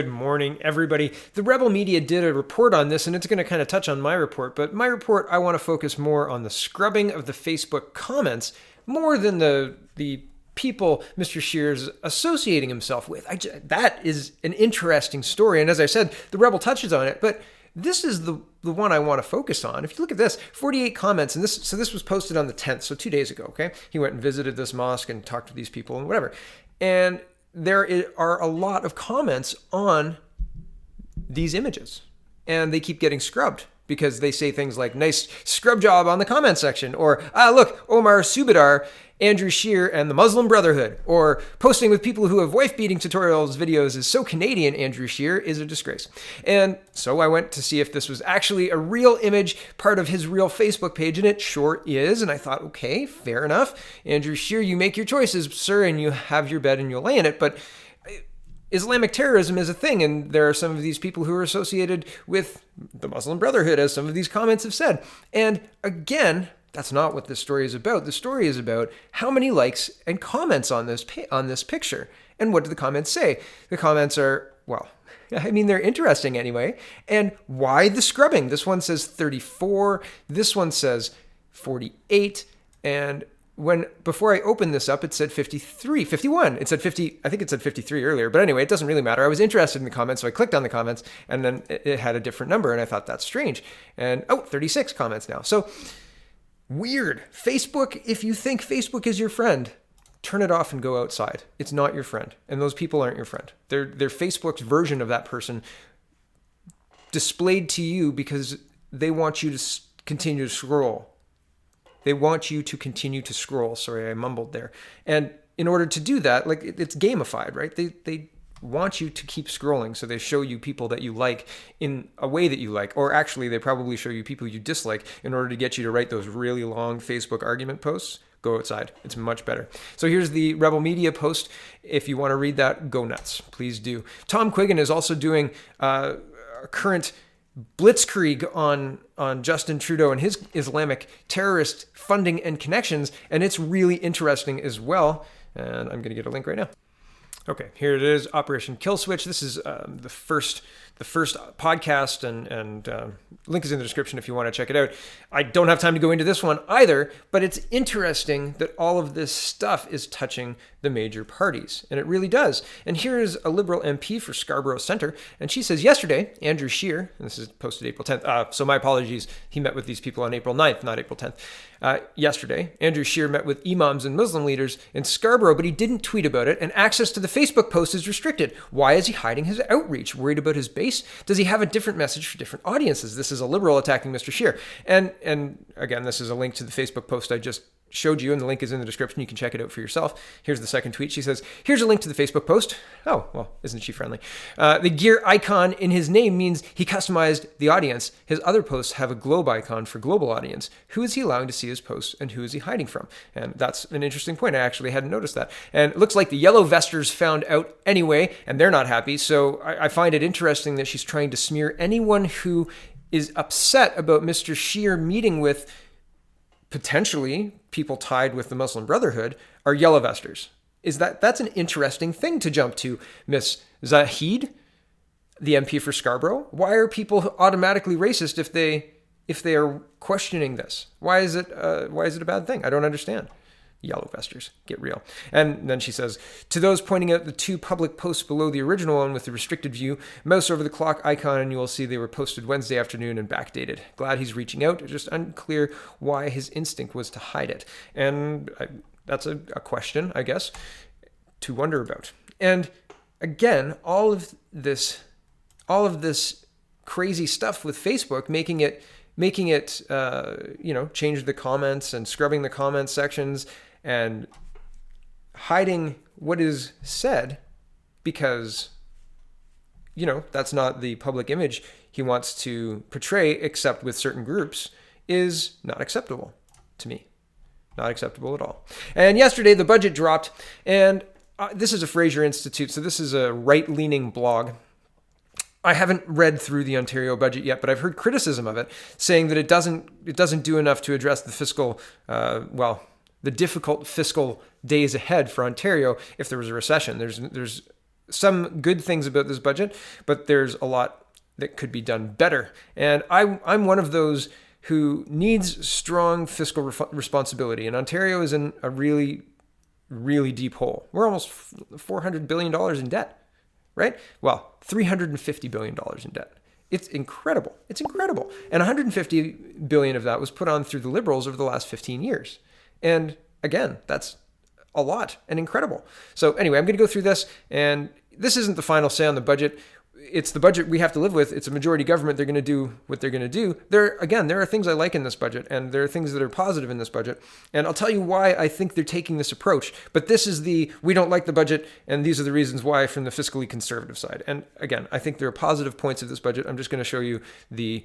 Good morning, everybody. The Rebel Media did a report on this, and it's going to kind of touch on my report. But my report, I want to focus more on the scrubbing of the Facebook comments more than the people Mr. Scheer's associating himself with. That is an interesting story, and as I said, the Rebel touches on it. But this is the one I want to focus on. If you look at this, 48 comments, and this was posted on the 10th, so 2 days ago. Okay, he went and visited this mosque and talked to these people and whatever, and there are a lot of comments on these images, and they keep getting scrubbed because they say things like, nice scrub job on the comment section, or, look, Omar Subedar, Andrew Scheer, and the Muslim Brotherhood, or posting with people who have wife-beating tutorials videos is so Canadian, Andrew Scheer, is a disgrace. And so I went to see if this was actually a real image, part of his real Facebook page, and it sure is. And I thought, okay, fair enough. Andrew Scheer, you make your choices, sir, and you have your bed and you'll lay in it. But Islamic terrorism is a thing, and there are some of these people who are associated with the Muslim Brotherhood, as some of these comments have said. And again, that's not what this story is about. The story is about how many likes and comments on this picture. And what do the comments say? The comments are, well, I mean, they're interesting anyway. And why the scrubbing? This one says 34. This one says 48. And before I opened this up, it said 51. It said 50. I think it said 53 earlier. But anyway, it doesn't really matter. I was interested in the comments, so I clicked on the comments, and then it had a different number, and I thought that's strange. And 36 comments now. So weird. Facebook, if you think Facebook is your friend, turn it off and go outside. It's not your friend. And those people aren't your friend. They're Facebook's version of that person displayed to you because they want you to continue to scroll. They want you to continue to scroll. Sorry, I mumbled there. And in order to do that, like, it's gamified, right? They want you to keep scrolling, so they show you people that you like in a way that you like, or actually they probably show you people you dislike in order to get you to write those really long Facebook argument posts. Go outside. It's much better. So here's the Rebel Media post. If you want to read that, go nuts. Please do. Tom Quiggin is also doing a current blitzkrieg on Justin Trudeau and his Islamic terrorist funding and connections, and it's really interesting as well. And I'm going to get a link right now. Okay, here it is, Operation KillSwitch. This is the first podcast, and link is in the description if you want to check it out. I don't have time to go into this one either, but it's interesting that all of this stuff is touching the major parties, and it really does. And here is a Liberal MP for Scarborough Centre, and she says, yesterday, Andrew Scheer, and this is posted April 10th, so my apologies, he met with these people on April 9th, not April 10th. Yesterday, Andrew Scheer met with imams and Muslim leaders in Scarborough, but he didn't tweet about it, and access to the Facebook post is restricted. Why is he hiding his outreach? Worried about his base? Does he have a different message for different audiences? This is a Liberal attacking Mr. Scheer. And again, this is a link to the Facebook post I just showed you, and the link is in the description. You can check it out for yourself. Here's the second tweet. She says, here's a link to the Facebook post. Oh, well, isn't she friendly? The gear icon in his name means he customized the audience. His other posts have a globe icon for global audience. Who is he allowing to see his posts, and who is he hiding from? And that's an interesting point. I actually hadn't noticed that. And it looks like the yellow vesters found out anyway, and they're not happy. So I find it interesting that she's trying to smear anyone who is upset about Mr. Scheer meeting with potentially people tied with the Muslim Brotherhood are yellow vesters. That's an interesting thing to jump to. Miss Zahid, the MP for Scarborough. Why are people automatically racist if they are questioning this? Why is it a bad thing? I don't understand. Yellow vesters, get real. And then she says, to those pointing out the two public posts below the original one with the restricted view, mouse over the clock icon and you will see they were posted Wednesday afternoon and backdated. Glad he's reaching out. Just unclear why his instinct was to hide it. And that's a question, I guess, to wonder about. And again, all of this crazy stuff with Facebook, making it change the comments and scrubbing the comment sections and hiding what is said because, that's not the public image he wants to portray except with certain groups, is not acceptable to me. Not acceptable at all. And yesterday the budget dropped, and this is a Fraser Institute, so this is a right-leaning blog. I haven't read through the Ontario budget yet, but I've heard criticism of it, saying that it doesn't do enough to address the fiscal, the difficult fiscal days ahead for Ontario if there was a recession. There's some good things about this budget, but there's a lot that could be done better. And I'm one of those who needs strong fiscal responsibility. And Ontario is in a really, really deep hole. We're almost $400 billion in debt, right? Well, $350 billion in debt. It's incredible. It's incredible. And $150 billion of that was put on through the Liberals over the last 15 years. And again, that's a lot and incredible. So anyway, I'm going to go through this, and this isn't the final say on the budget. It's the budget we have to live with. It's a majority government. They're going to do what they're going to do. There are things I like in this budget, and there are things that are positive in this budget. And I'll tell you why I think they're taking this approach. But this is we don't like the budget, and these are the reasons why from the fiscally conservative side. And again, I think there are positive points of this budget. I'm just going to show you the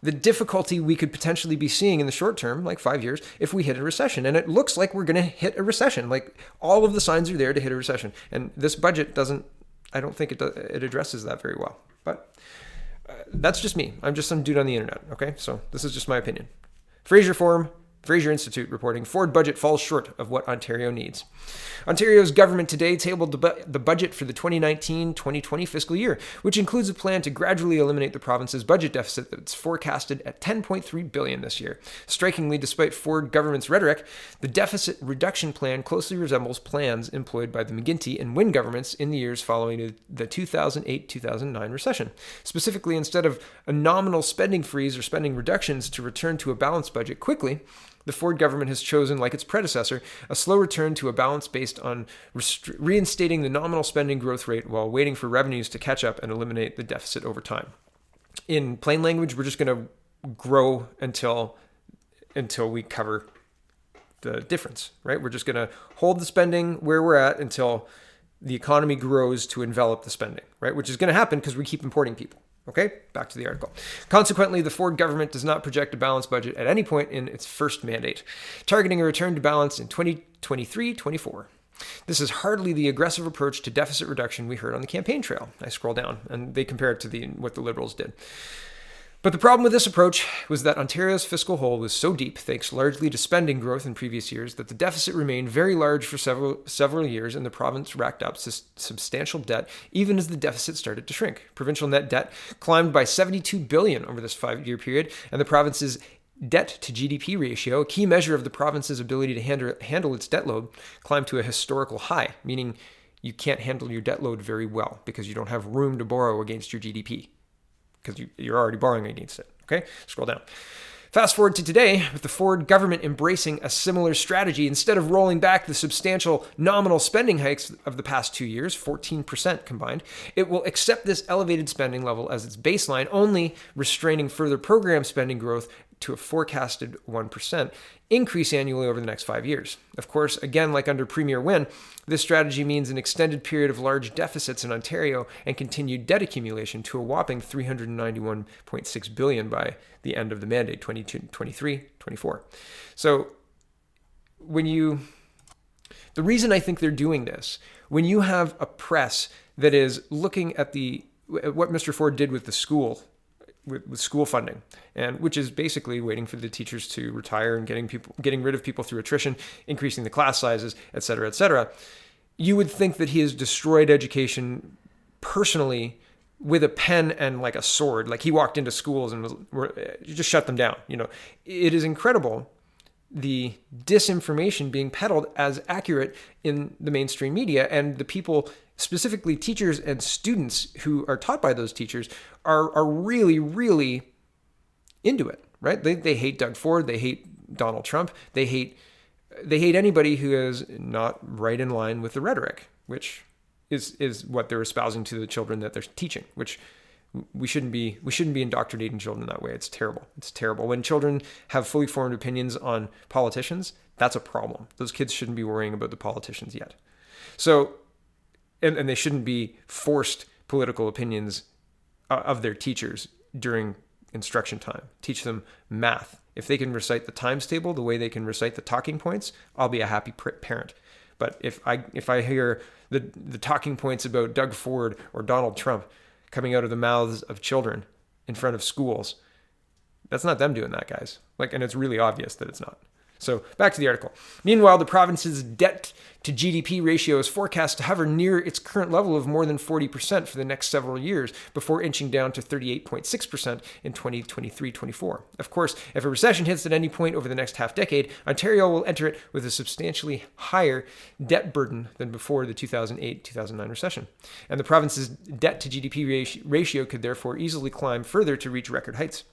difficulty we could potentially be seeing in the short term, like 5 years, if we hit a recession. And it looks like we're going to hit a recession. Like all of the signs are there to hit a recession. And this budget I don't think it addresses that very well. But that's just me. I'm just some dude on the internet, okay? So this is just my opinion. Fraser Institute reporting, Ford budget falls short of what Ontario needs. Ontario's government today tabled the budget for the 2019-2020 fiscal year, which includes a plan to gradually eliminate the province's budget deficit that's forecasted at $10.3 billion this year. Strikingly, despite Ford government's rhetoric, the deficit reduction plan closely resembles plans employed by the McGuinty and Wynne governments in the years following the 2008-2009 recession. Specifically, instead of a nominal spending freeze or spending reductions to return to a balanced budget quickly, the Ford government has chosen, like its predecessor, a slow return to a balance based on reinstating the nominal spending growth rate while waiting for revenues to catch up and eliminate the deficit over time. In plain language, we're just going to grow until we cover the difference, right? We're just going to hold the spending where we're at until the economy grows to envelop the spending, right? Which is going to happen because we keep importing people. Okay, back to the article. Consequently, the Ford government does not project a balanced budget at any point in its first mandate, targeting a return to balance in 2023-24. This is hardly the aggressive approach to deficit reduction we heard on the campaign trail. I scroll down, and they compare it to what the Liberals did. But the problem with this approach was that Ontario's fiscal hole was so deep, thanks largely to spending growth in previous years, that the deficit remained very large for several years, and the province racked up substantial debt even as the deficit started to shrink. Provincial net debt climbed by $72 billion over this 5-year period, and the province's debt to GDP ratio, a key measure of the province's ability to handle its debt load, climbed to a historical high, meaning you can't handle your debt load very well because you don't have room to borrow against your GDP. Because you're already borrowing against it. Okay, scroll down. Fast forward to today, with the Ford government embracing a similar strategy. Instead of rolling back the substantial nominal spending hikes of the past 2 years, 14% combined, it will accept this elevated spending level as its baseline, only restraining further program spending growth to a forecasted 1% increase annually over the next 5 years. Of course, again, like under Premier Wynne, this strategy means an extended period of large deficits in Ontario and continued debt accumulation to a whopping $391.6 billion by the end of the mandate, 2023-24. So the reason I think they're doing this, when you have a press that is looking at what Mr. Ford did with the school, with school funding, and which is basically waiting for the teachers to retire and getting rid of people through attrition, increasing the class sizes, et cetera, you would think that he has destroyed education personally with a pen and like a sword. Like he walked into schools and just shut them down. It is incredible the disinformation being peddled as accurate in the mainstream media, and the people, specifically teachers and students who are taught by those teachers, are really, really into it, right? They hate Doug Ford. They hate Donald Trump. They hate anybody who is not right in line with the rhetoric, which is what they're espousing to the children that they're teaching, which we shouldn't be indoctrinating children that way. It's terrible. It's terrible. When children have fully formed opinions on politicians, that's a problem. Those kids shouldn't be worrying about the politicians yet. So, and they shouldn't be forced political opinions of their teachers during instruction time. Teach them math. If they can recite the times table the way they can recite the talking points, I'll be a happy parent. But if I hear the talking points about Doug Ford or Donald Trump coming out of the mouths of children in front of schools, that's not them doing that, guys. And it's really obvious that it's not. So back to the article. Meanwhile, the province's debt to GDP ratio is forecast to hover near its current level of more than 40% for the next several years before inching down to 38.6% in 2023-24. Of course, if a recession hits at any point over the next half decade, Ontario will enter it with a substantially higher debt burden than before the 2008-2009 recession. And the province's debt to GDP ratio could therefore easily climb further to reach record heights.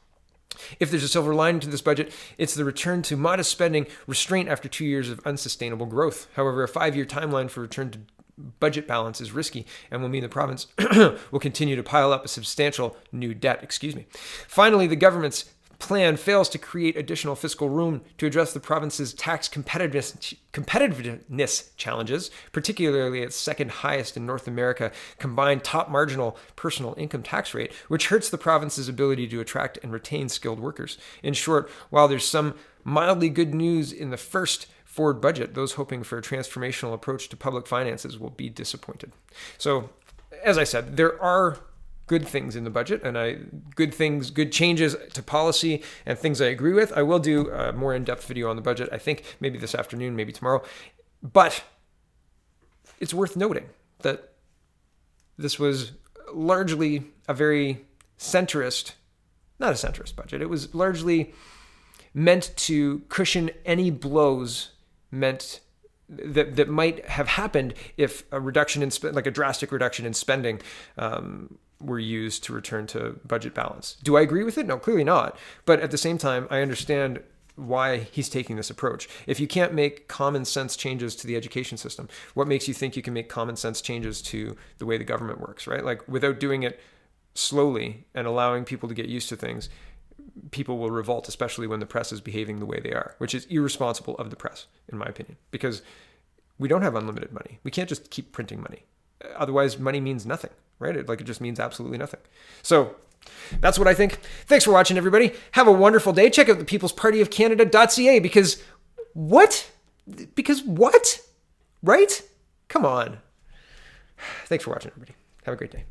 If there's a silver lining to this budget, it's the return to modest spending restraint after 2 years of unsustainable growth. However, a 5-year timeline for return to budget balance is risky and will mean the province will continue to pile up a substantial new debt. Finally, the government's plan fails to create additional fiscal room to address the province's tax competitiveness challenges, particularly its second highest in North America combined top marginal personal income tax rate, which hurts the province's ability to attract and retain skilled workers. In short, while there's some mildly good news in the first Ford budget, those hoping for a transformational approach to public finances will be disappointed. So, as I said, there are good things in the budget, and good changes to policy and things I agree with. I will do a more in-depth video on the budget, I think maybe this afternoon, maybe tomorrow. But it's worth noting that this was largely a very centrist, not a centrist budget. It was largely meant to cushion any blows that might have happened if a reduction in like a drastic reduction in spending were used to return to budget balance. Do I agree with it? No, clearly not. But at the same time, I understand why he's taking this approach. If you can't make common sense changes to the education system, what makes you think you can make common sense changes to the way the government works, right? Like without doing it slowly and allowing people to get used to things, people will revolt, especially when the press is behaving the way they are, which is irresponsible of the press, in my opinion, because we don't have unlimited money. We can't just keep printing money. Otherwise, money means nothing, right? It just means absolutely nothing. So that's what I think. Thanks for watching, everybody. Have a wonderful day. Check out the peoplespartyofcanada.ca because what? Because what? Right? Come on. Thanks for watching, everybody. Have a great day.